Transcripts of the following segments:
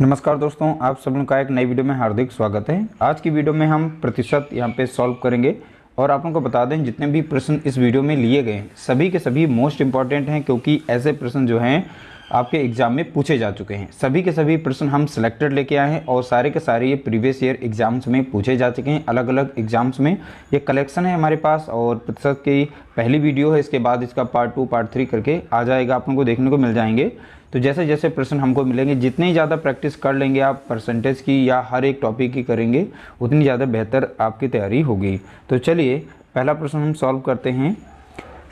नमस्कार दोस्तों, आप सब लोगों का एक नई वीडियो में हार्दिक स्वागत है। आज की वीडियो में हम प्रतिशत यहाँ पे सॉल्व करेंगे और आप लोगों को बता दें जितने भी प्रश्न इस वीडियो में लिए गए हैं सभी के सभी मोस्ट इंपॉर्टेंट हैं, क्योंकि ऐसे प्रश्न जो हैं आपके एग्जाम में पूछे जा चुके हैं। सभी के सभी प्रश्न हम सिलेक्टेड लेके आए हैं और सारे के सारे ये प्रीवियस ईयर एग्जाम्स में पूछे जा चुके हैं। अलग अलग एग्जाम्स में ये कलेक्शन है हमारे पास और प्रतिशत की पहली वीडियो है। इसके बाद इसका पार्ट 2 पार्ट 3 करके आ जाएगा, आप लोगों को देखने को मिल जाएंगे। तो जैसे जैसे प्रश्न हमको मिलेंगे, जितनी ज़्यादा प्रैक्टिस कर लेंगे आप परसेंटेज की या हर एक टॉपिक की करेंगे, उतनी ज़्यादा बेहतर आपकी तैयारी होगी। तो चलिए पहला प्रश्न हम सॉल्व करते हैं।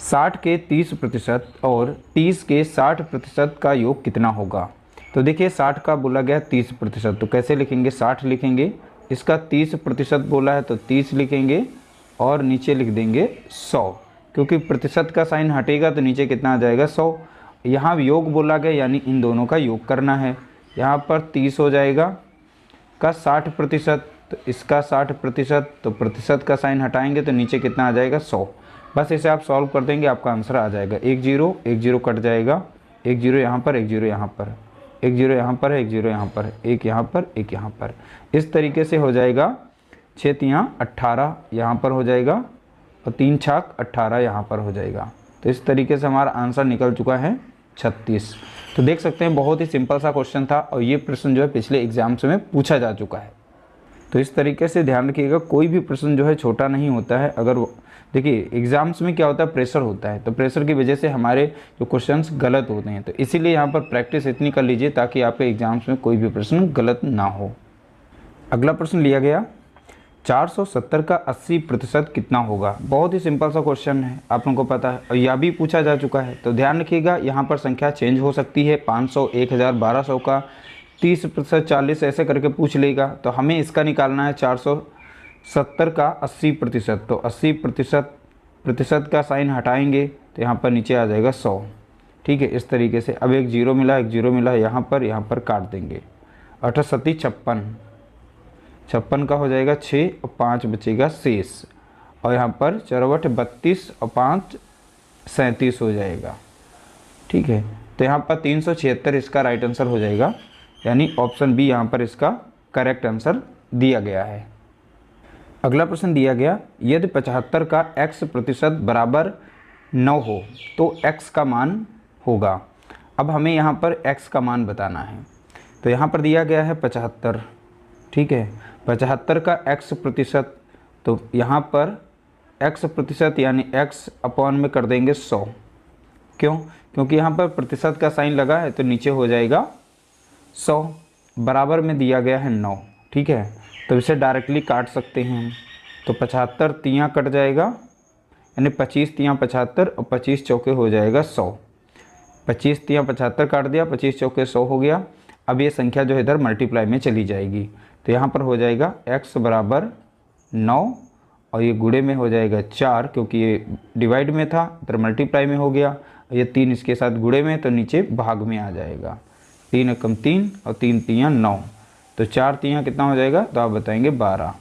60 के 30% और 30 के 60% का योग कितना होगा? तो देखिए 60 का बोला गया 30%, तो कैसे लिखेंगे? 60 लिखेंगे, इसका 30% बोला है तो 30 लिखेंगे और नीचे लिख देंगे 100, क्योंकि प्रतिशत का साइन हटेगा तो नीचे कितना आ जाएगा? 100। यहाँ योग बोला गया यानी इन दोनों का योग करना है। यहाँ पर 30 हो जाएगा का 60%, तो इसका 60%, तो प्रतिशत का साइन हटाएंगे तो नीचे कितना आ जाएगा? 100। बस इसे आप सॉल्व कर देंगे, आपका आंसर आ जाएगा। 1 0 कट जाएगा, 1 0 यहाँ पर, 1 0 यहाँ पर, 1 0 यहाँ पर है, 1 0 यहाँ पर, 1 यहाँ पर, 1 यहाँ पर। इस तरीके से हो जाएगा। 6 3 18 यहाँ पर हो जाएगा और 3 छाक 18 यहाँ पर हो जाएगा। तो इस तरीके से हमारा आंसर निकल चुका है 36। तो देख सकते हैं बहुत ही सिंपल सा क्वेश्चन था और ये प्रश्न जो है पिछले एग्जाम्स में पूछा जा चुका है। तो इस तरीके से ध्यान रखिएगा, कोई भी प्रश्न जो है छोटा नहीं होता है। अगर देखिए एग्जाम्स में क्या होता है, प्रेशर होता है, तो प्रेशर की वजह से हमारे जो क्वेश्चंस गलत होते हैं। तो इसीलिए यहाँ पर प्रैक्टिस इतनी कर लीजिए ताकि आपके एग्जाम्स में कोई भी प्रश्न गलत ना हो। अगला प्रश्न लिया गया 470 का 80% कितना होगा? बहुत ही सिंपल सा क्वेश्चन है, आप लोगों को पता है और यह भी पूछा जा चुका है। तो ध्यान रखिएगा, यहाँ पर संख्या चेंज हो सकती है। 500, 1000, 1200 का 30%, 40 ऐसे करके पूछ लेगा। तो हमें इसका निकालना है 470 का 80%। तो 80% प्रतिशत का साइन हटाएंगे तो यहाँ पर नीचे आ जाएगा 100। ठीक है, इस तरीके से। अब एक जीरो मिला, एक जीरो मिला, यहाँ पर काट देंगे। 8 7 56, 56 का हो जाएगा 6 और 5 बचेगा शेष। और यहाँ पर 4 8 32 और 5 37 हो जाएगा। ठीक है, तो यहाँ पर 376 इसका राइट आंसर हो जाएगा, यानी ऑप्शन बी यहाँ पर इसका करेक्ट आंसर दिया गया है। अगला प्रश्न दिया गया, यदि 75 का x% बराबर 9 हो तो x का मान होगा। अब हमें यहाँ पर x का मान बताना है। तो यहाँ पर दिया गया है 75। ठीक है, 75 का x%, तो यहाँ पर x% यानी x अपॉन में कर देंगे 100। क्यों? क्योंकि यहाँ पर प्रतिशत का साइन लगा है तो नीचे हो जाएगा 100। बराबर में दिया गया है 9। ठीक है, तो इसे डायरेक्टली काट सकते हैं हम। तो 75 तियाँ कट जाएगा, यानी 25 तियाँ 75 और 25 चौके हो जाएगा 100। 25 तियाँ 75 काट दिया, 25 चौके 100 हो गया। अब ये संख्या जो है इधर मल्टीप्लाई में चली जाएगी। तो यहाँ पर हो जाएगा x बराबर 9 और ये गुणे में हो जाएगा 4, क्योंकि ये डिवाइड में था, इधर मल्टीप्लाई में हो गया। ये 3 इसके साथ गुणे में, तो नीचे भाग में आ जाएगा। 3 एकम 3 और 3 तियाँ 9, तो 4 तियाँ कितना हो जाएगा? तो आप बताएंगे 12।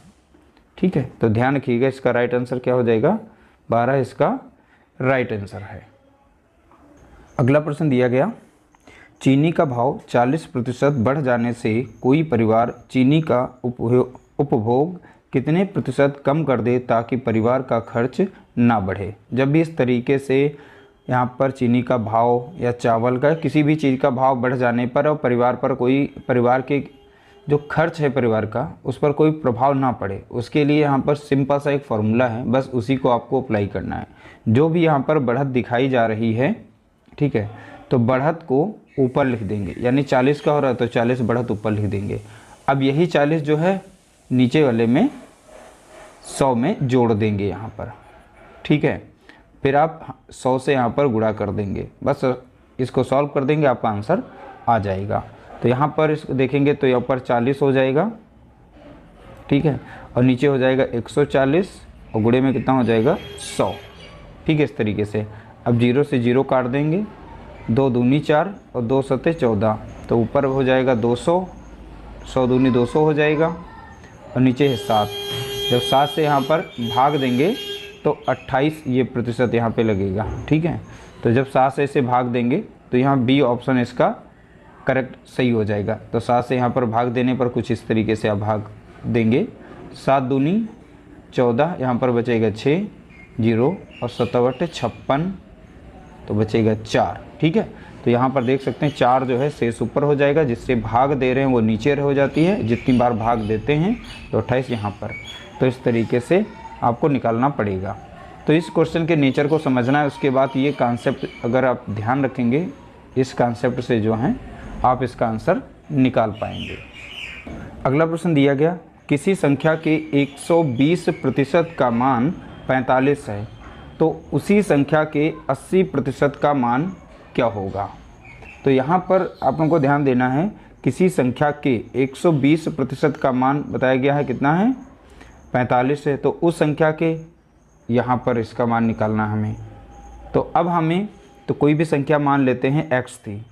ठीक है, तो ध्यान रखिएगा इसका राइट आंसर क्या हो जाएगा? 12 इसका राइट आंसर है। अगला प्रश्न दिया गया, चीनी का भाव 40% बढ़ जाने से कोई परिवार चीनी का उपभोग कितने प्रतिशत कम कर दे ताकि परिवार का खर्च ना बढ़े? जब भी इस तरीके से यहाँ पर चीनी का भाव या चावल का किसी भी चीज़ का भाव बढ़ जाने पर और परिवार के जो खर्च है परिवार का, उस पर कोई प्रभाव ना पड़े, उसके लिए यहाँ पर सिंपल सा एक फॉर्मूला है, बस उसी को आपको अप्लाई करना है। जो भी यहाँ पर बढ़त दिखाई जा रही है, ठीक है, तो बढ़त को ऊपर लिख देंगे, यानी 40 का हो रहा है तो 40 बढ़त ऊपर लिख देंगे। अब यही 40 जो है नीचे वाले में 100 में जोड़ देंगे यहाँ पर। ठीक है, फिर आप 100 से यहाँ पर गुणा कर देंगे, बस इसको सॉल्व कर देंगे, आपका आंसर आ जाएगा। तो यहाँ पर इसको देखेंगे तो यहाँ पर 40 हो जाएगा। ठीक है, और नीचे हो जाएगा 140 और गुणे में कितना हो जाएगा? 100। ठीक है, इस तरीके से। अब 0 से 0 काट देंगे, 2 दूनी 4 और 2 सत्ते 14, तो ऊपर हो जाएगा 200, 100 दूनी 200 हो जाएगा और नीचे है 7। जब 7 से यहाँ पर भाग देंगे तो 28 ये प्रतिशत यहाँ पे लगेगा। ठीक है, तो जब 7 से इसे भाग देंगे तो यहाँ बी ऑप्शन इसका करेक्ट सही हो जाएगा। तो 7 से यहाँ पर भाग देने पर कुछ इस तरीके से आप भाग देंगे। 7 दूनी 14, यहाँ पर बचेगा 6 जीरो और 7/56, तो बचेगा 4। ठीक है, तो यहाँ पर देख सकते हैं 4 जो है शेष ऊपर हो जाएगा, जिससे भाग दे रहे हैं वो नीचे हो जाती है। जितनी बार भाग देते हैं तो 28 यहाँ पर। तो इस तरीके से आपको निकालना पड़ेगा। तो इस क्वेश्चन के नेचर को समझना है, उसके बाद ये कॉन्सेप्ट अगर आप ध्यान रखेंगे, इस कॉन्सेप्ट से जो है आप इसका आंसर निकाल पाएंगे। अगला प्रश्न दिया गया, किसी संख्या के 120% का मान 45 है, तो उसी संख्या के 80% का मान क्या होगा। तो यहाँ पर आप लोगों को ध्यान देना है, किसी संख्या के 120% का मान बताया गया है कितना है, 45 है। तो उस संख्या के यहाँ पर इसका मान निकालना है हमें। तो अब हमें तो कोई भी संख्या मान लेते हैं, x थी,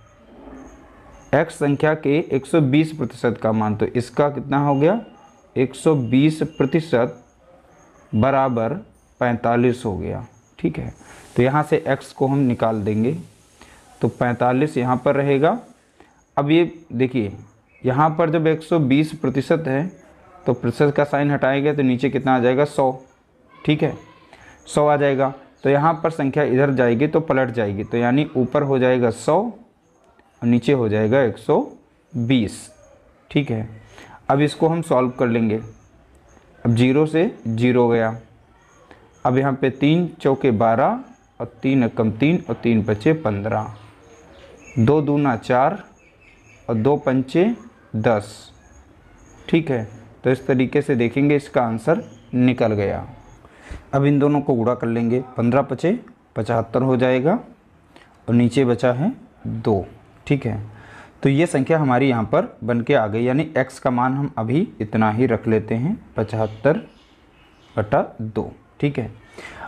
x संख्या के 120% का मान, तो इसका कितना हो गया 120% बराबर 45 हो गया। ठीक है, तो यहाँ से x को हम निकाल देंगे, तो 45 यहाँ पर रहेगा। अब ये देखिए यहाँ पर जब 120% है तो प्रतिशत का साइन हटाएंगे तो नीचे कितना आ जाएगा 100। ठीक है, 100 आ जाएगा। तो यहाँ पर संख्या इधर जाएगी तो पलट जाएगी, तो यानी ऊपर हो जाएगा 100 और नीचे हो जाएगा 120। ठीक है, अब इसको हम सॉल्व कर लेंगे। अब 0 से 0 गया। अब यहाँ पे 3 चौके 12 और 3 एकम 3 और 3 पचे 15, 2 दूना 4 और 2 पंचे 10। ठीक है, तो इस तरीके से देखेंगे इसका आंसर निकल गया। अब इन दोनों को गुणा कर लेंगे, 15 पचे 75 हो जाएगा और नीचे बचा है 2। ठीक है, तो ये संख्या हमारी यहाँ पर बन के आ गई, यानी x का मान हम अभी इतना ही रख लेते हैं 75/2। ठीक है,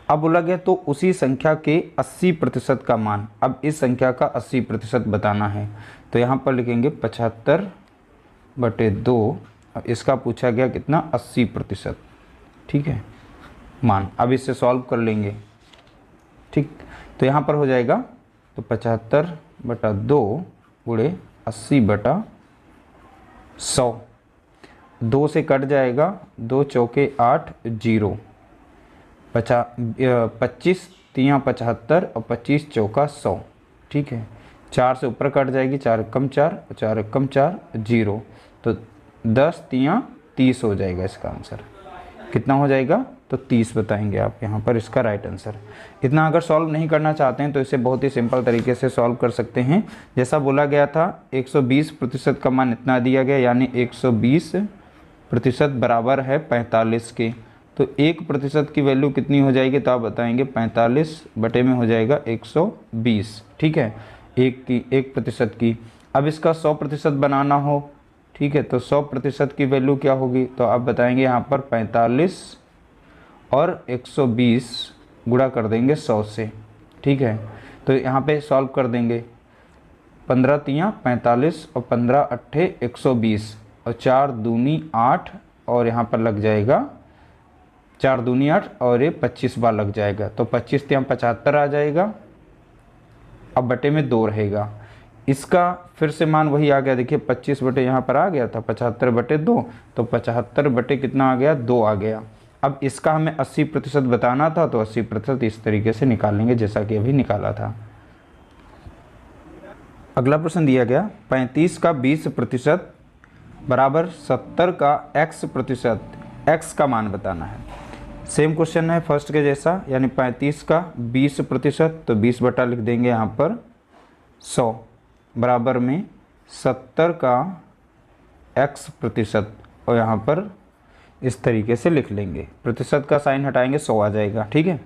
अब बोला गया तो उसी संख्या के 80% का मान। अब इस संख्या का 80% बताना है, तो यहाँ पर लिखेंगे 75/2। अब इसका पूछा गया कितना 80%। ठीक है, मान। अब इससे सॉल्व कर लेंगे। ठीक, तो यहाँ पर हो जाएगा तो 75/2 गुणे 80/100। 2 से कट जाएगा, 2 चौके 8 0, 25 3 75 और 25 चौका 100। ठीक है, 4 से ऊपर कट जाएगी, 4 कम 4 और 4 कम 4 0, तो 10 3 30 हो जाएगा। इसका आंसर कितना हो जाएगा, तो 30 बताएंगे आप यहाँ पर इसका राइट आंसर। इतना अगर सॉल्व नहीं करना चाहते हैं तो इसे बहुत ही सिंपल तरीके से सॉल्व कर सकते हैं। जैसा बोला गया था 120% का मान इतना दिया गया, यानी 120% बराबर है 45 के। तो 1% की वैल्यू कितनी हो जाएगी, तो आप बताएंगे 45 बटे में हो जाएगा 120। ठीक है, 1% की। अब इसका 100% बनाना हो, ठीक है, तो 100% की वैल्यू क्या होगी, तो आप बताएंगे यहाँ पर 45 और 120 गुणा कर देंगे 100 से। ठीक है, तो यहाँ पे सॉल्व कर देंगे, 15 3 45 और 15 8 120 और 4 दूनी 8 और यहाँ पर लग जाएगा 4 दूनी 8 और ये 25 बार लग जाएगा, तो 25 3 75 आ जाएगा। अब बटे में 2 रहेगा। इसका फिर से मान वही आ गया, देखिए 25 बटे यहाँ पर आ गया था 75/2, तो 75 बटे कितना आ गया 2 आ गया। अब इसका हमें 80% बताना था, तो 80% इस तरीके से निकालेंगे जैसा कि अभी निकाला था। अगला प्रश्न दिया गया 35 का 20% बराबर 70 का x%, x का मान बताना है। सेम क्वेश्चन है फर्स्ट के जैसा, यानी 35 का 20%, तो 20 बटा लिख देंगे यहाँ पर 100 बराबर में 70 का x%, और यहाँ पर इस तरीके से लिख लेंगे, प्रतिशत का साइन हटाएंगे 100 आ जाएगा। ठीक है,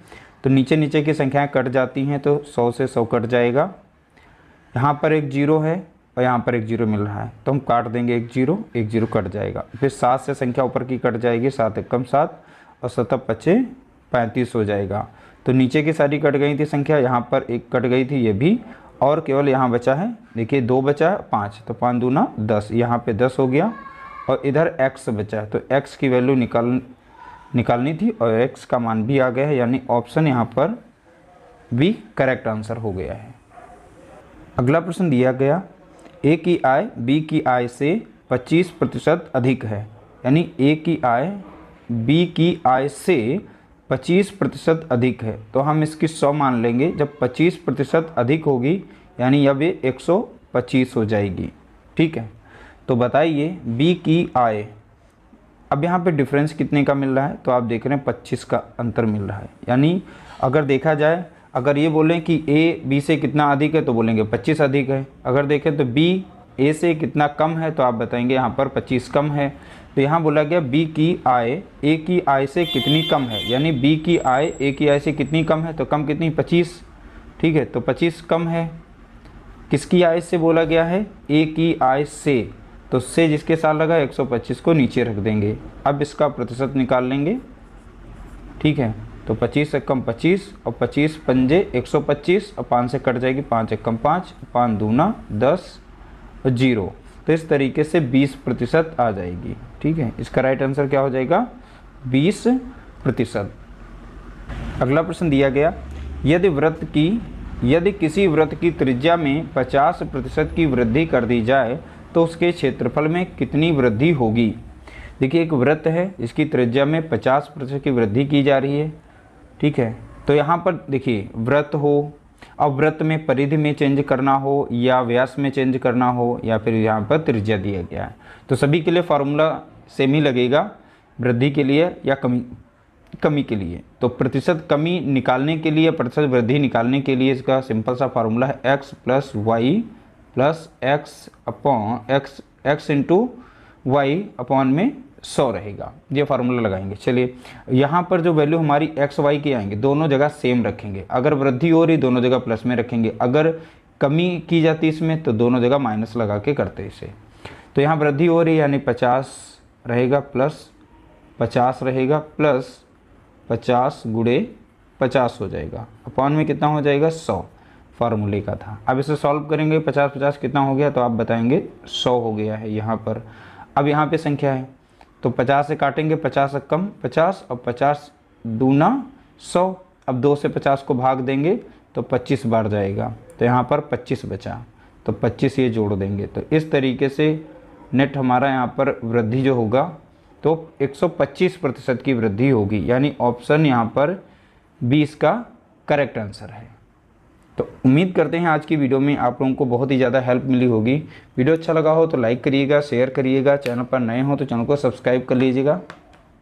तो नीचे नीचे की संख्याएं कट जाती हैं, तो 100 से 100 कट जाएगा। यहाँ पर एक 0 है और यहाँ पर एक 0 मिल रहा है, तो हम काट देंगे एक 0 कट जाएगा। फिर 7 से संख्या ऊपर की कट जाएगी, 7 एकम 7 और 7 पचे 35 हो जाएगा। तो नीचे की सारी कट गई थी संख्या, यहाँ पर एक कट गई थी ये भी, और केवल यहाँ बचा है, देखिए 2 बचा है 5, तो 5 दूना 10, यहाँ पे 10 हो गया और इधर x बचा है, तो x की वैल्यू निकालनी थी और x का मान भी आ गया है, यानी ऑप्शन यहाँ पर भी करेक्ट आंसर हो गया है। अगला प्रश्न दिया गया ए की आय बी की आय से 25% अधिक है, यानी ए की आय बी की आय से 25% अधिक है, तो हम इसकी 100 मान लेंगे। जब 25% अधिक होगी यानी अब ये 125 हो जाएगी। ठीक है, तो बताइए बी की आय, अब यहाँ पे डिफरेंस कितने का मिल रहा है, तो आप देख रहे हैं 25 का अंतर मिल रहा है। यानी अगर देखा जाए, अगर ये बोलें कि ए बी से कितना अधिक है तो बोलेंगे 25 अधिक है। अगर देखें तो बी ए से कितना कम है तो आप बताएंगे यहाँ पर 25 कम है। तो यहाँ बोला गया बी की आय ए की आय से कितनी कम है, यानी बी की आय ए की आय से कितनी कम है, तो कम कितनी 25। ठीक है, तो 25 कम है। किसकी आय से बोला गया है, ए की आय से, तो से जिसके साथ लगा 125 को नीचे रख देंगे। अब इसका प्रतिशत निकाल लेंगे। ठीक है, तो 25 से कम 25 और 25 पंजे 125 और 5 से कट जाएगी, 5 एकम 5, 5 दूना 10 और 0, तो इस तरीके से 20% आ जाएगी। ठीक है, इसका राइट आंसर क्या हो जाएगा, 20%। अगला प्रश्न दिया गया, यदि किसी वृत्त की त्रिज्या में 50% की वृद्धि कर दी जाए तो उसके क्षेत्रफल में कितनी वृद्धि होगी। देखिए एक वृत्त है, इसकी त्रिज्या में 50% की वृद्धि की जा रही है। ठीक है, तो यहाँ पर देखिए वृत्त हो, अब वृत्त में परिधि में चेंज करना हो या व्यास में चेंज करना हो या फिर यहाँ पर त्रिज्या दिया गया है, तो सभी के लिए फार्मूला सेम ही लगेगा, वृद्धि के लिए या कमी के लिए। तो प्रतिशत कमी निकालने के लिए, प्रतिशत वृद्धि निकालने के लिए इसका सिंपल सा फार्मूला है x plus y plus x upon x into y upon में 100 रहेगा। ये फार्मूला लगाएंगे। चलिए यहाँ पर जो वैल्यू हमारी एक्स वाई की आएंगे दोनों जगह सेम रखेंगे। अगर वृद्धि हो रही दोनों जगह प्लस में रखेंगे, अगर कमी की जाती इसमें तो दोनों जगह माइनस लगा के करते इसे। तो यहाँ वृद्धि हो रही यानी 50 रहेगा प्लस 50 रहेगा प्लस 50 गुणे 50 हो जाएगा, अपॉन में कितना हो जाएगा 100, फार्मूले का था। अब इसे सॉल्व करेंगे, 50 कितना हो गया तो आप बताएंगे 100 हो गया है यहाँ पर। अब यहाँ पे संख्या है तो 50 से काटेंगे, 50 कम 50 और 50 दूना 100। अब 2 से 50 को भाग देंगे तो 25 बार जाएगा, तो यहाँ पर 25 बचा, तो 25 ये जोड़ देंगे। तो इस तरीके से नेट हमारा यहाँ पर वृद्धि जो होगा तो 125% की वृद्धि होगी, यानी ऑप्शन यहाँ पर 20 का करेक्ट आंसर है। तो उम्मीद करते हैं आज की वीडियो में आप लोगों को बहुत ही ज़्यादा हेल्प मिली होगी। वीडियो अच्छा लगा हो तो लाइक करिएगा, शेयर करिएगा, चैनल पर नए हो तो चैनल को सब्सक्राइब कर लीजिएगा।